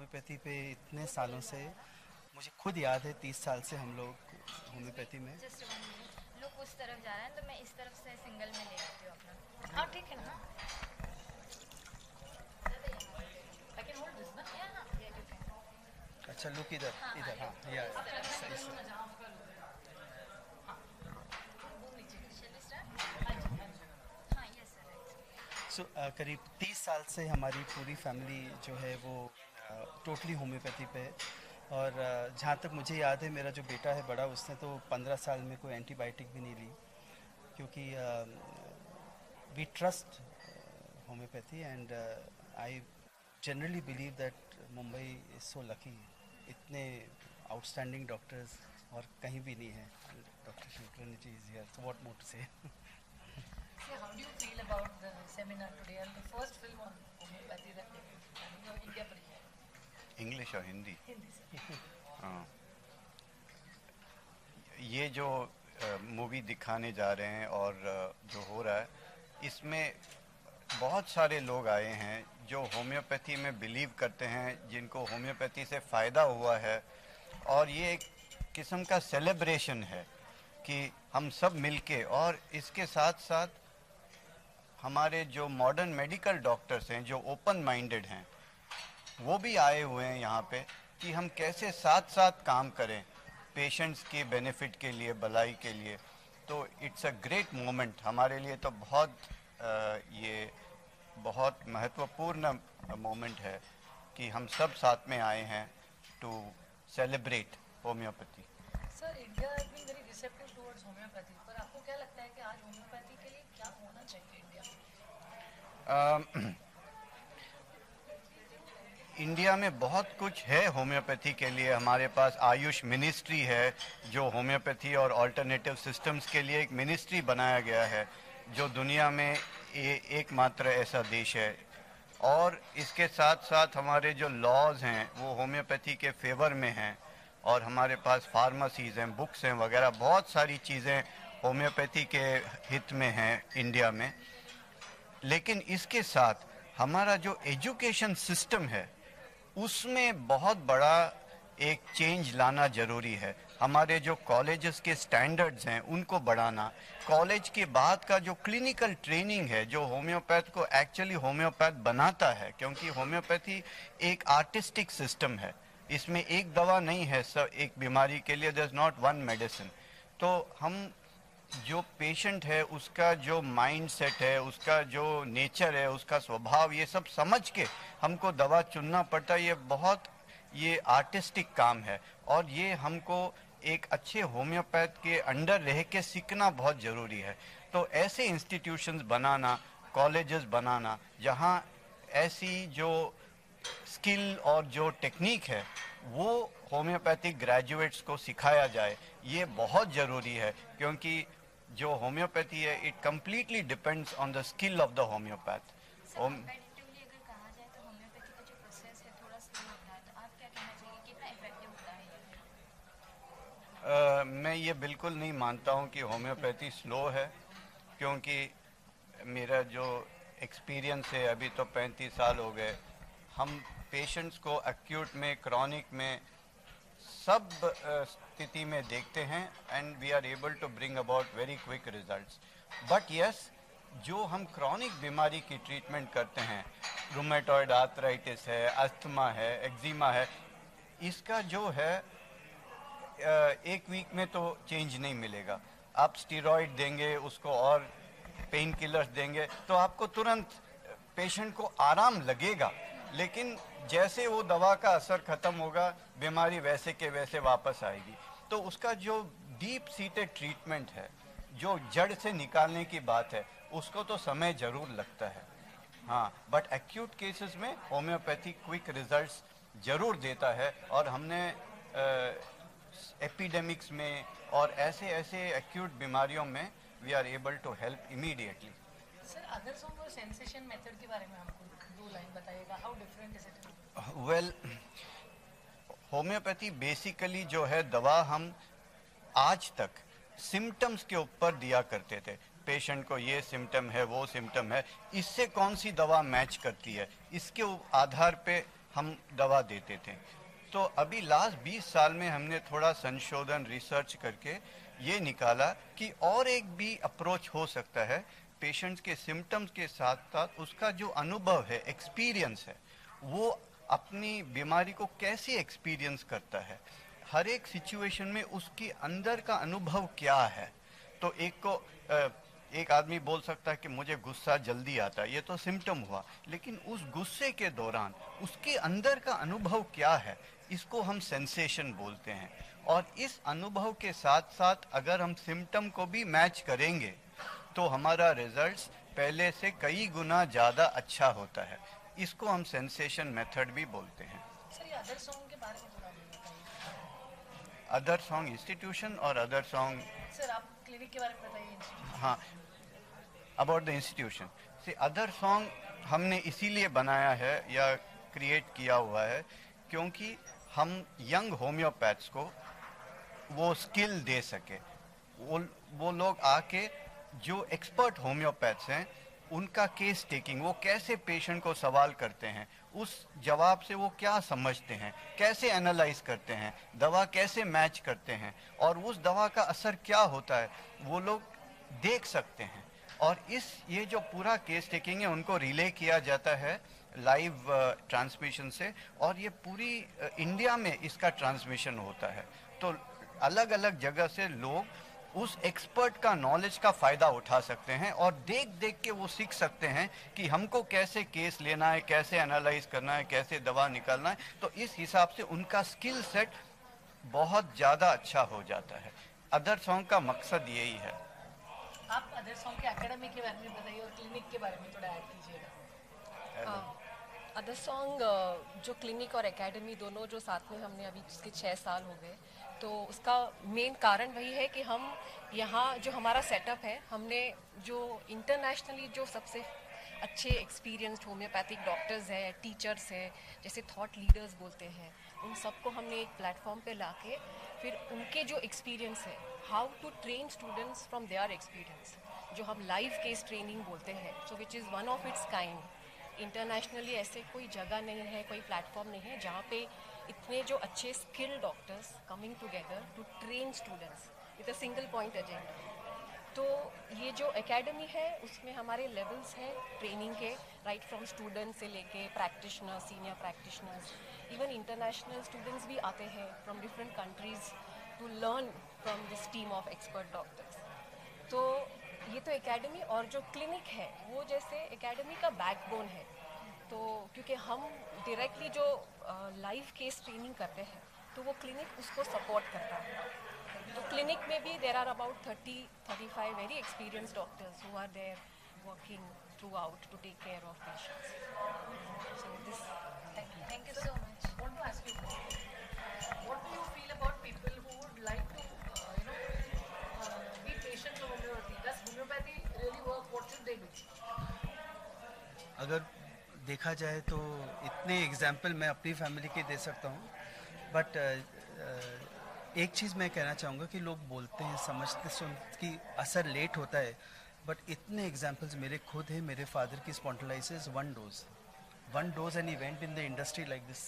Homeopathy पे इतने सालों से, मुझे खुद याद है 30 साल से हम लोग होम्योपैथी में। जस्ट लुक उस तरफ जा रहा है तो मैं इस तरफ से सिंगल में ले लेती हूँ अपना। हाँ ठीक है ना। आई कैन होल्ड दिस ना। हाँ ये यू कैन। अच्छा लुक इधर इधर, हाँ या सही से। हाँ यस सर राइट। सो करीब 30 साल से हमारी पूरी फैमिली जो है वो टोटली होम्योपैथी पे है। और जहाँ तक मुझे याद है, मेरा जो बेटा है बड़ा, उसने तो 15 साल में कोई एंटीबायोटिक भी नहीं ली, क्योंकि we trust homeopathy and I generally believe that Mumbai is so lucky, इतने आउटस्टैंडिंग डॉक्टर्स और कहीं भी नहीं है। डॉक्टर शिवप्रणजी is here, so what more to say. So how do you feel about the seminar today and the first film on homeopathy that they did? India पर ही है। English और हिंदी। हिंदी से। हाँ, ये जो मूवी दिखाने जा रहे हैं और जो हो रहा है, इसमें बहुत सारे लोग आए हैं जो होम्योपैथी में बिलीव करते हैं, जिनको होम्योपैथी से फ़ायदा हुआ है। और ये एक किस्म का सेलिब्रेशन है कि हम सब मिलके, और इसके साथ साथ हमारे जो मॉडर्न मेडिकल डॉक्टर्स हैं जो ओपन माइंडेड हैं, वो भी आए हुए हैं यहाँ पे, कि हम कैसे साथ साथ काम करें पेशेंट्स के बेनिफिट के लिए, भलाई के लिए। तो इट्स अ ग्रेट मोमेंट हमारे लिए, तो ये बहुत महत्वपूर्ण मोमेंट है कि हम सब साथ में आए हैं to celebrate homeopathy. Sir India has been very receptive towards homeopathy, पर आपको क्या लगता है कि आज होम्योपैथी के लिए क्या होना चाहिए इंडिया में? इंडिया में बहुत कुछ है होम्योपैथी के लिए। हमारे पास आयुष मिनिस्ट्री है, जो होम्योपैथी और अल्टरनेटिव सिस्टम्स के लिए एक मिनिस्ट्री बनाया गया है, जो दुनिया में एकमात्र ऐसा देश है। और इसके साथ साथ हमारे जो लॉज हैं वो होम्योपैथी के फेवर में हैं, और हमारे पास फार्मेसीज़ हैं, बुक्स हैं वगैरह, बहुत सारी चीज़ें होम्योपैथी के हित में हैं इंडिया में। लेकिन इसके साथ हमारा जो एजुकेशन सिस्टम है, उसमें बहुत बड़ा एक चेंज लाना ज़रूरी है। हमारे जो कॉलेजेस के स्टैंडर्ड्स हैं उनको बढ़ाना, कॉलेज के बाद का जो क्लिनिकल ट्रेनिंग है, जो होम्योपैथ को एक्चुअली होम्योपैथ बनाता है, क्योंकि होम्योपैथी एक आर्टिस्टिक सिस्टम है, इसमें एक दवा नहीं है सब एक बीमारी के लिए, there is not one medicine. तो हम जो पेशेंट है उसका जो माइंड सेट है, उसका जो नेचर है, उसका स्वभाव, ये सब समझ के हमको दवा चुनना पड़ता है। ये आर्टिस्टिक काम है, और ये हमको एक अच्छे होम्योपैथ के अंडर रह के सीखना बहुत ज़रूरी है। तो ऐसे इंस्टीट्यूशंस बनाना, कॉलेजेस बनाना, जहाँ ऐसी जो स्किल और जो टेक्निक है वो होम्योपैथिक ग्रेजुएट्स को सिखाया जाए, ये बहुत ज़रूरी है। क्योंकि जो होम्योपैथी है, it completely depends on the skill of the homeopath. Comparatively अगर कहा जाए तो होम्योपैथी का जो प्रोसेस है थोड़ा स्लो होता है, तो आप क्या कहना चाहिए कितना इफेक्टिव होता है ये? मैं ये बिल्कुल नहीं मानता हूँ कि होम्योपैथी स्लो है, क्योंकि मेरा जो एक्सपीरियंस है, अभी तो 35 साल हो गए, हम पेशेंट्स को एक्यूट में, क्रॉनिक में, सब स्थिति में देखते हैं, and we are able to bring about very quick results. But yes, जो हम क्रॉनिक बीमारी की ट्रीटमेंट करते हैं, रूमेटॉइड आर्थराइटिस है, अस्थमा है, एक्जिमा है, इसका जो है एक वीक में तो चेंज नहीं मिलेगा। आप स्टीरॉइड देंगे उसको और पेन किलर्स देंगे तो आपको तुरंत पेशेंट को आराम लगेगा, लेकिन जैसे वो दवा का असर ख़त्म होगा, बीमारी वैसे के वैसे वापस आएगी। तो उसका जो डीप सीटेड ट्रीटमेंट है, जो जड़ से निकालने की बात है, उसको तो समय ज़रूर लगता है। हाँ, बट एक्यूट केसेस में होम्योपैथी क्विक रिजल्ट्स ज़रूर देता है। और हमने एपिडेमिक्स में और ऐसे एक्यूट बीमारियों में we are able to help immediately. Sir other song और सेंसेशन मेथड के बारे में हमको 2 लाइन बताइएगा, how different is it? Well, homeopathy basically जो है, दवा हम आज तक सिम्टम्स के ऊपर दिया करते थे। पेशेंट को ये सिम्टम है, वो सिम्टम है, इससे कौन सी दवा मैच करती है, इसके आधार पे हम दवा देते थे। तो अभी लास्ट 20 साल में हमने थोड़ा संशोधन रिसर्च करके ये निकाला कि और एक भी अप्रोच हो सकता है। पेशेंट्स के सिम्टम्स के साथ साथ उसका जो अनुभव है, एक्सपीरियंस है, वो अपनी बीमारी को कैसे एक्सपीरियंस करता है, हर एक सिचुएशन में उसके अंदर का अनुभव क्या है। तो एक आदमी बोल सकता है कि मुझे गुस्सा जल्दी आता है, ये तो सिम्टम हुआ, लेकिन उस गुस्से के दौरान उसके अंदर का अनुभव क्या है, इसको हम सेंसेशन बोलते हैं। और इस अनुभव के साथ साथ अगर हम सिम्टम को भी मैच करेंगे तो हमारा रिजल्ट्स पहले से कई गुना ज़्यादा अच्छा होता है। इसको हम सेंसेशन मेथड भी बोलते हैं। सर, ये अदर सॉन्ग के बारे में थोड़ा बताइए। अदर सॉन्ग इंस्टीट्यूशन और अदर सॉन्ग, सर आप क्लिनिक के बारे में बताइए। हाँ, अबाउट द इंस्टीट्यूशन से अदर सॉन्ग हमने इसीलिए बनाया है या क्रिएट किया हुआ है क्योंकि हम यंग होम्योपैथ्स को वो स्किल दे सके। वो लोग आके जो एक्सपर्ट होम्योपैथ्स हैं उनका केस टेकिंग, वो कैसे पेशेंट को सवाल करते हैं, उस जवाब से वो क्या समझते हैं, कैसे एनालाइज करते हैं, दवा कैसे मैच करते हैं और उस दवा का असर क्या होता है, वो लोग देख सकते हैं। और ये जो पूरा केस टेकिंग है उनको रिले किया जाता है लाइव ट्रांसमिशन से, और ये पूरी इंडिया में इसका ट्रांसमिशन होता है। तो अलग अलग जगह से लोग उस एक्सपर्ट का नॉलेज का फ़ायदा उठा सकते हैं और देख देख के वो सीख सकते हैं कि हमको कैसे केस लेना है, कैसे एनालाइज करना है, कैसे दवा निकालना है। तो इस हिसाब से उनका स्किल सेट बहुत ज़्यादा अच्छा हो जाता है। अदर सॉन्ग का मकसद यही है। आप अदर सॉन्ग के एकेडमी के बारे में बताइए और क्लिनिक के बारे में थोड़ा ऐड कीजिएगा। अदर सॉन्ग जो क्लिनिक और एकेडमी दोनों जो साथ में हमने अभी जिसके 6 साल हो गए, तो उसका मेन कारण वही है कि हम यहाँ जो हमारा सेटअप है, हमने जो इंटरनेशनली जो सबसे अच्छे एक्सपीरियंस्ड होम्योपैथिक डॉक्टर्स हैं, टीचर्स हैं, जैसे थॉट लीडर्स बोलते हैं, उन सबको हमने एक प्लेटफॉर्म पे लाके फिर उनके जो एक्सपीरियंस है, how to train students from their experience, जो हम लाइव केस ट्रेनिंग बोलते हैं, so which is one of its kind. Internationally ऐसे कोई जगह नहीं है, कोई प्लेटफॉर्म नहीं है जहाँ पे इतने जो अच्छे skill doctors coming together to train students with a single point agenda. तो ये जो एकेडमी है उसमें हमारे लेवल्स हैं ट्रेनिंग के, राइट फ्रॉम स्टूडेंट से लेके practitioners, senior practitioners, even international students भी आते हैं from different countries to learn from this team of expert doctors. तो ये तो एकेडमी, और जो क्लिनिक है वो जैसे एकेडमी का बैकबोन है। तो क्योंकि हम डायरेक्टली जो लाइव केस ट्रेनिंग करते हैं तो वो क्लिनिक उसको सपोर्ट करता है। तो क्लिनिक में भी there are about 30-35 very experienced doctors who are there working throughout to take care of patients. So this Thank you so much. I want to ask you, what do you feel about people who would like to, be patients of homeopathy? Does homeopathy really work? What should they do? अगर देखा जाए तो इतने example मैं अपनी family के दे सकता हूँ, बट एक चीज़ मैं कहना चाहूँगा कि लोग बोलते हैं, समझते सुन कि असर लेट होता है, बट इतने एग्जाम्पल्स मेरे खुद हैं। मेरे फादर की spondylosis one does an event in the industry like this,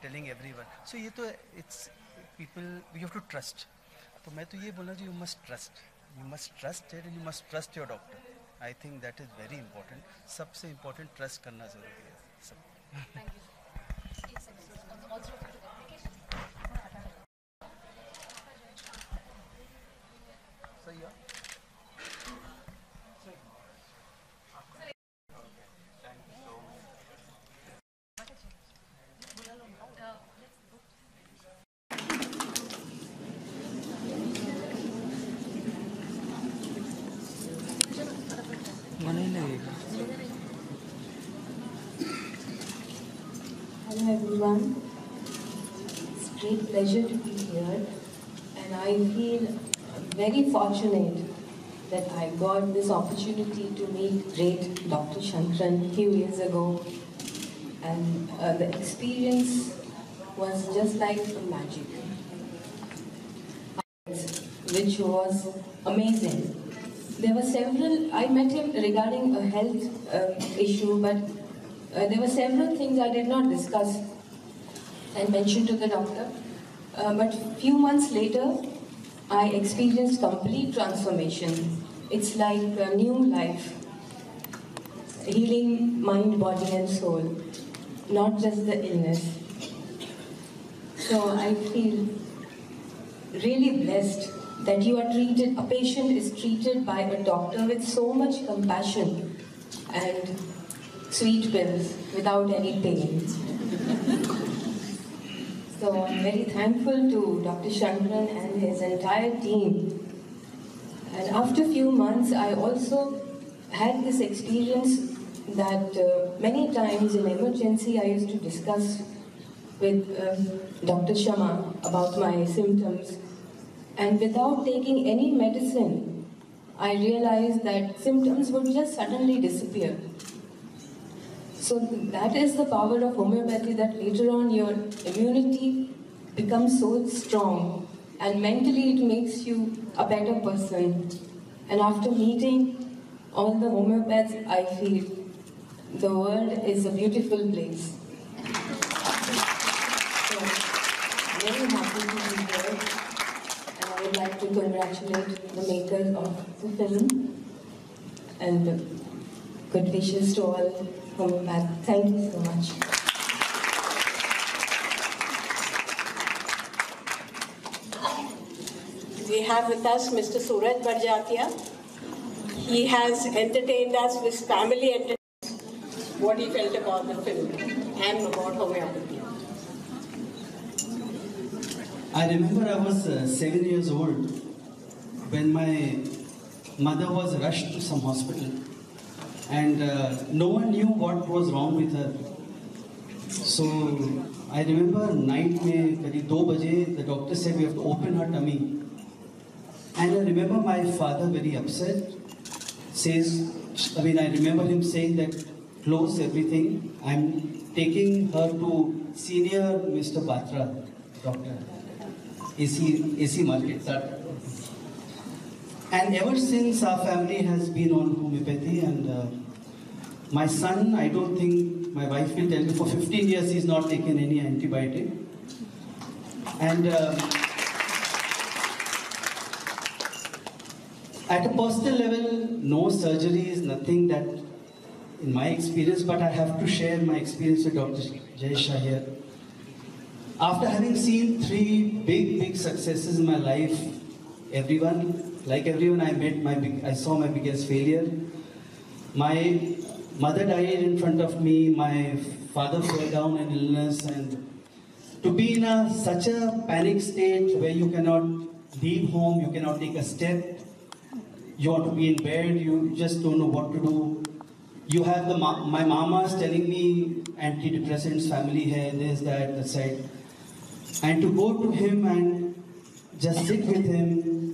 telling everyone. So ये तो it's people, you have to trust. तो मैं तो ये बोलना चाहिए, you must trust it and you must trust your doctor. I think that is very important. सबसे important trust करना ज़रूरी है सब। Thank you. Also, सही है। नहीं लगेगा। Hello everyone, it's a great pleasure to be here, and I feel very fortunate that I got this opportunity to meet great Dr. Shankran a few years ago, and the experience was just like magic, which was amazing. There were several, I met him regarding a health issue, but There were several things I did not discuss and mention to the doctor. But few months later, I experienced complete transformation. It's like a new life, healing mind, body and soul, not just the illness. So I feel really blessed that you are treated, a patient is treated by a doctor with so much compassion and sweet pills without any pain. So I'm very thankful to Dr. Shankaran and his entire team. And after a few months, I also had this experience that many times in emergency I used to discuss with Dr. Shama about my symptoms. And without taking any medicine, I realized that symptoms would just suddenly disappear. So that is the power of homeopathy, that later on your immunity becomes so strong and mentally it makes you a better person. And after meeting all the homeopaths, I feel the world is a beautiful place. So, very happy to be here. And I would like to congratulate the makers of the film and good wishes to all homeopaths. Thank you so much. We have with us Mr. Suraj Barjatia. He has entertained us with family entertainment, what he felt about the film and about homeopathy. I remember I was 7 years old when my mother was rushed to some hospital and no one knew what was wrong with her. So I remember night mein करीब 2 बजे the doctor said we have to open her tummy. And I remember my father very upset, I remember him saying that close everything, I'm taking her to senior Mr. Batra, doctor, AC Market. And ever since our family has been on homeopathy, and my son, I don't think, my wife will tell me, for 15 years he's not taken any antibiotic. And at a personal level, no surgeries, nothing that, in my experience, but I have to share my experience with Dr. Jay Shah here. After having seen 3 big successes in my life, like everyone I met, I saw my biggest failure. My mother died in front of me, my father fell down in illness, and to be in such a panic state where you cannot leave home, you cannot take a step, you want to be in bed, you just don't know what to do. You have my mamas telling me antidepressants, family hai, this, that, that side. And to go to him and just sit with him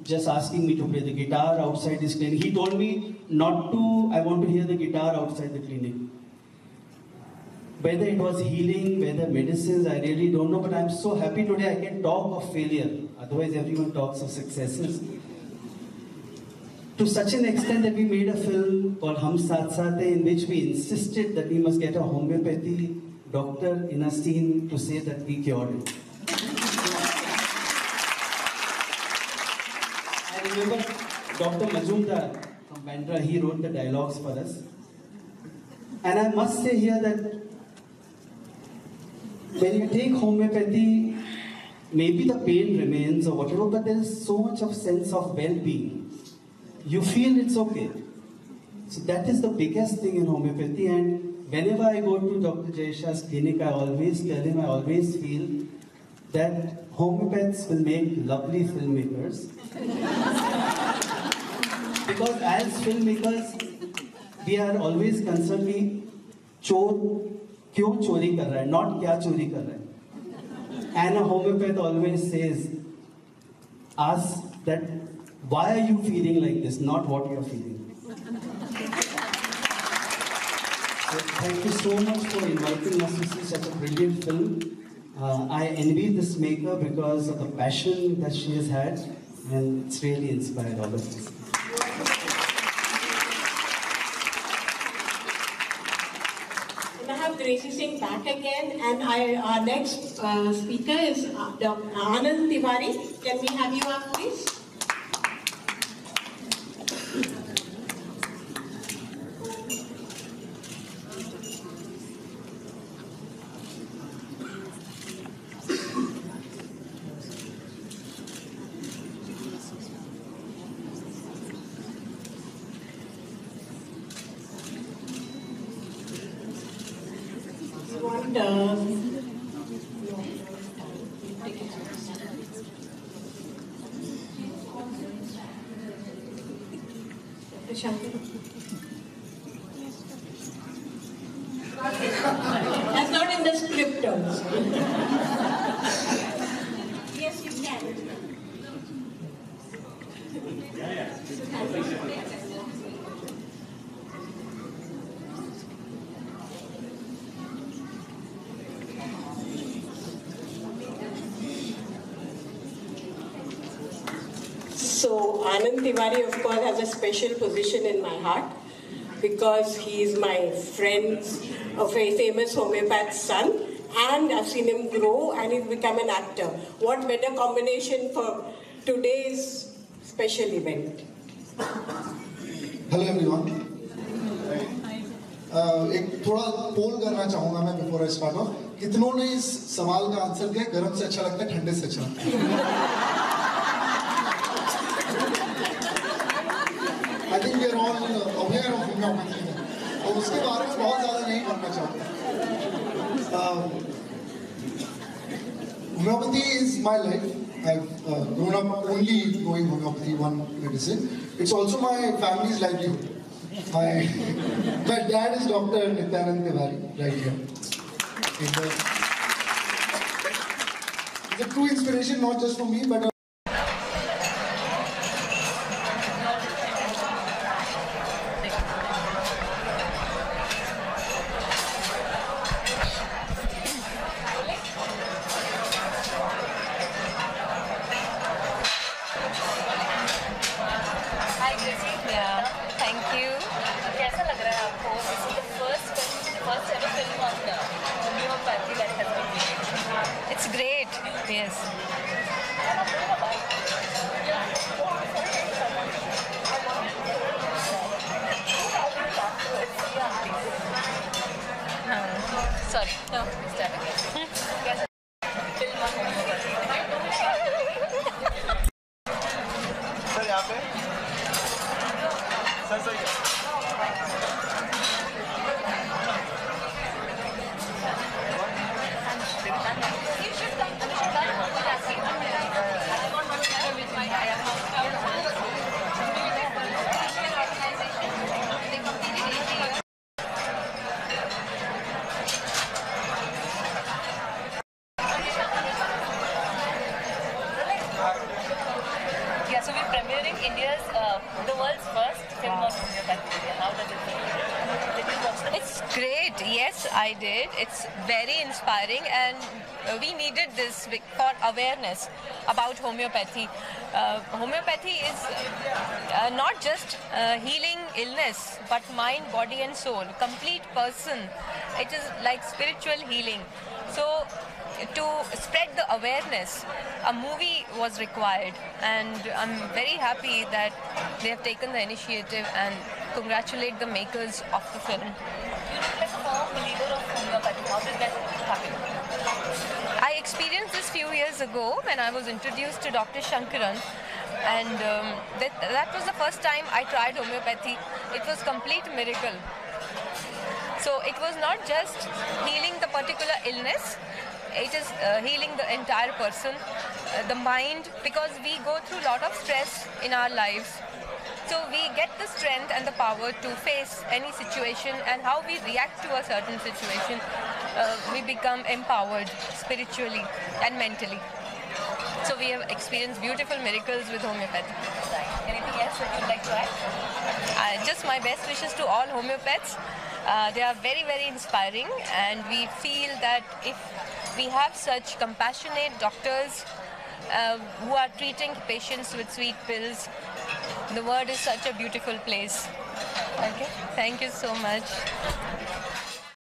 just asking me to play the guitar outside his clinic. He told me not to, I want to hear the guitar outside the clinic. Whether it was healing, whether medicines, I really don't know, but I'm so happy today I can talk of failure. Otherwise everyone talks of successes. To such an extent that we made a film called Hum Saath Saath Hain, in which we insisted that we must get a homeopathy doctor in a scene to say that we cured it. I remember Dr. Majumdar from Bandra, he wrote the dialogues for us. And I must say here that when you take homeopathy, maybe the pain remains or whatever, but there is so much of sense of well-being. You feel it's okay. So that is the biggest thing in homeopathy, and whenever I go to Dr. Jay Shah's clinic, I always tell him, I always feel that homeopaths will make lovely filmmakers. Because as filmmakers, we are always concerned with chor kyun chori kar raha hai, not kya chori kar raha hai. And a homeopath always says, ask that why are you feeling like this, not what you are feeling. So thank you so much for inviting us to see such a brilliant film. I envy this maker because of the passion that she has had, and it's really inspired all of us. came back again, and our next speaker is Dr. Anand Tiwari. Can we have you up, please? That's not in the script also. Yes, you can. So Anand Tiwari, of course, has a special position in my heart because he is my friend's a very famous homeopath's son, and I've seen him grow and he's become an actor. What better combination for today's special event? Hello everyone. एक थोड़ा पोल करना चाहूँगा मैं before I start off. कितनों ने इस सवाल का आंसर दिया गरम से अच्छा लगता है ठंडे से अच्छा? I think we are all aware of homeopathy. और उसके बारे में बहुत ज़्यादा नहीं बोलना चाहूँगा. Homeopathy is my life. I've grown up only knowing homeopathy, one medicine. It's also my family's livelihood. My dad is Dr. Nityanand Tiwari, right here. It's a true inspiration, not just for me, but It's great, yes. Sorry, no, start again. Sir यहाँ पे sir sir So we're premiering India's, the world's first film on homeopathy. How does it feel? Did you watch it? It's great. Yes, I did. It's very inspiring, and we needed this for awareness about homeopathy. Homeopathy is not just healing illness, but mind, body, and soul. Complete person. It is like spiritual healing. So, to spread the awareness, a movie was required, and I'm very happy that they have taken the initiative and congratulate the makers of the film. You as a former believer of homeopathy, how did that happen? I experienced this few years ago when I was introduced to Dr. Shankaran, and that was the first time I tried homeopathy. It was complete miracle. So it was not just healing the particular illness, it is healing the entire person, the mind, because we go through a lot of stress in our lives. So we get the strength and the power to face any situation, and how we react to a certain situation, we become empowered spiritually and mentally. So we have experienced beautiful miracles with homeopathy. Anything else that you'd like to add? Just my best wishes to all homeopaths. They are very, very inspiring, and we feel that if we have such compassionate doctors who are treating patients with sweet pills, the world is such a beautiful place. Okay, thank you so much.